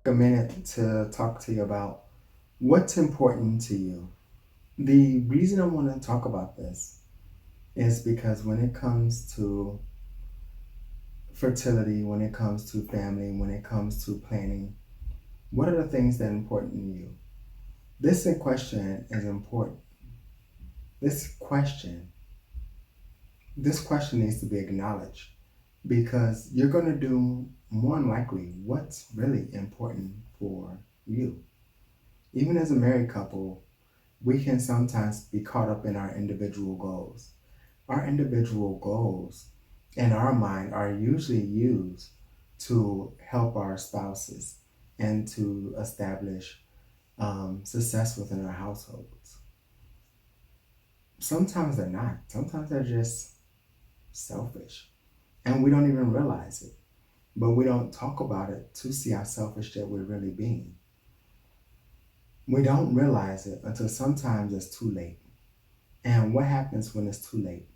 A minute to talk to you about what's important to you. The reason I want to talk about this is because when it comes to fertility, when it comes to family, when it comes to planning, what are the things that are important to you? This question is important. This question, this question needs to be acknowledged because you're going to do more than likely what's really important for you. Even as a married couple, we can sometimes be caught up in our individual goals. Our individual goals in our mind are usually used to help our spouses and to establish success within our households. Sometimes they're not. Sometimes they're just selfish and we don't even realize it. But we don't talk about it to see how selfish that we're really being. We don't realize it until sometimes it's too late. And what happens when it's too late?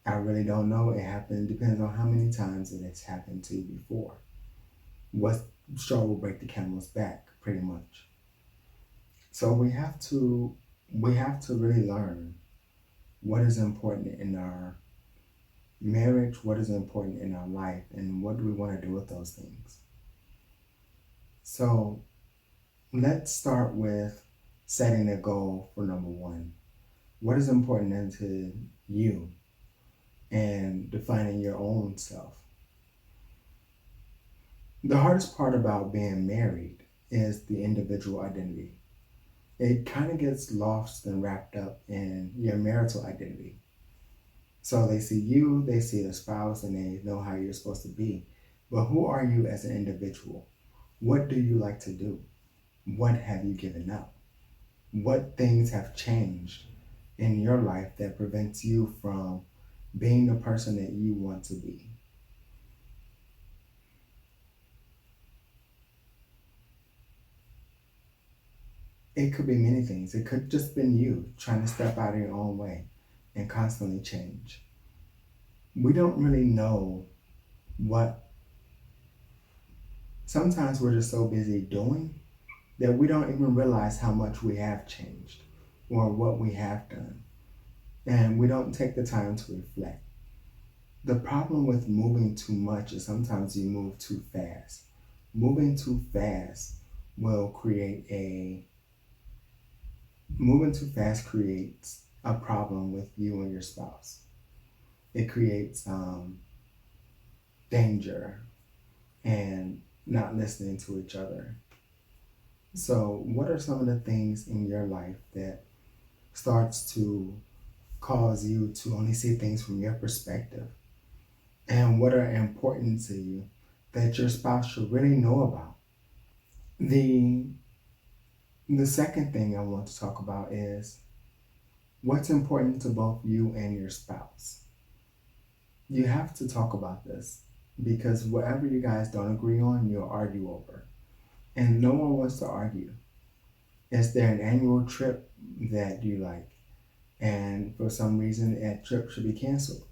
I really don't know. It happens, depends on how many times it has happened to you before. What straw will break the camel's back, pretty much. So we have to really learn what is important in our marriage, what is important in our life, and what do we want to do with those things. So let's start with setting a goal for number one. What is important to you and defining your own self? The hardest part about being married is the individual identity. It kind of gets lost and wrapped up in your marital identity. So they see you, they see the spouse, and they know how you're supposed to be. But who are you as an individual? What do you like to do? What have you given up? What things have changed in your life that prevents you from being the person that you want to be? It could be many things. It could just been you trying to step out of your own way and constantly change. We don't really know what sometimes we're just so busy doing that we don't even realize how much we have changed or what we have done. And we don't take the time to reflect. The problem with moving too much is sometimes you move too fast. Moving too fast will create a moving too fast creates a problem with you and your spouse. It creates danger and not listening to each other. So, what are some of the things in your life that starts to cause you to only see things from your perspective? And what are important to you that your spouse should really know about? The the second thing I want to talk about is what's important to both you and your spouse. You have to talk about this because whatever you guys don't agree on, you'll argue over. And no one wants to argue. Is there an annual trip that you like? And for some reason, that trip should be canceled.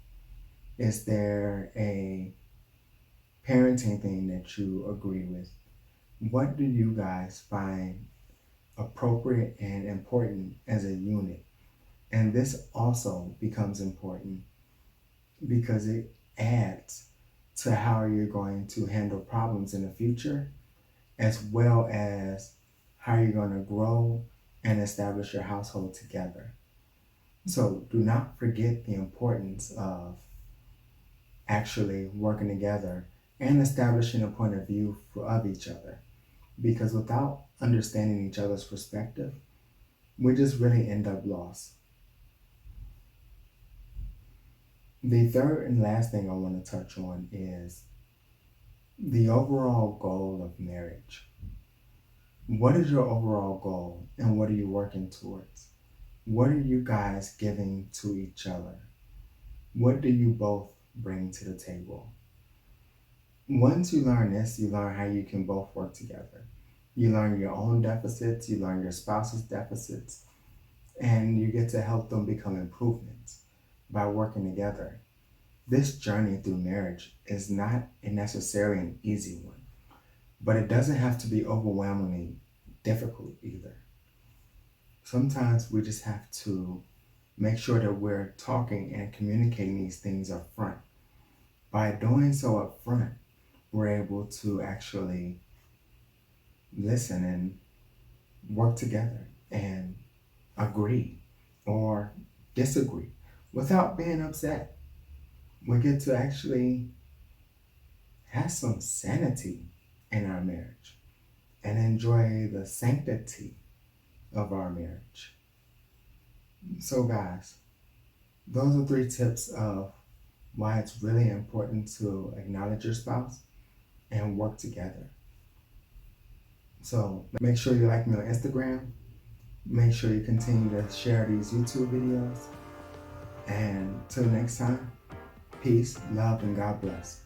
Is there a parenting thing that you agree with? What do you guys find appropriate and important as a unit? And this also becomes important because it adds to how you're going to handle problems in the future, as well as how you're going to grow and establish your household together. So do not forget the importance of actually working together and establishing a point of view of each other. Because without understanding each other's perspective, we just really end up lost. The third and last thing I want to touch on is the overall goal of marriage. What is your overall goal and what are you working towards? What are you guys giving to each other? What do you both bring to the table? Once you learn this, you learn how you can both work together. You learn your own deficits, you learn your spouse's deficits, and you get to help them become improvements by working together. This journey through marriage is not necessarily an easy one, But it doesn't have to be overwhelmingly difficult either. Sometimes we just have to make sure that we're talking and communicating these things up front. By doing so up front, we're able to actually listen and work together and agree or disagree without being upset. We get to actually have some sanity in our marriage and enjoy the sanctity of our marriage. So, guys, those are 3 tips of why it's really important to acknowledge your spouse and work together. So, make sure you like me on Instagram. Make sure you continue to share these YouTube videos. And till next time, peace, love, and God bless.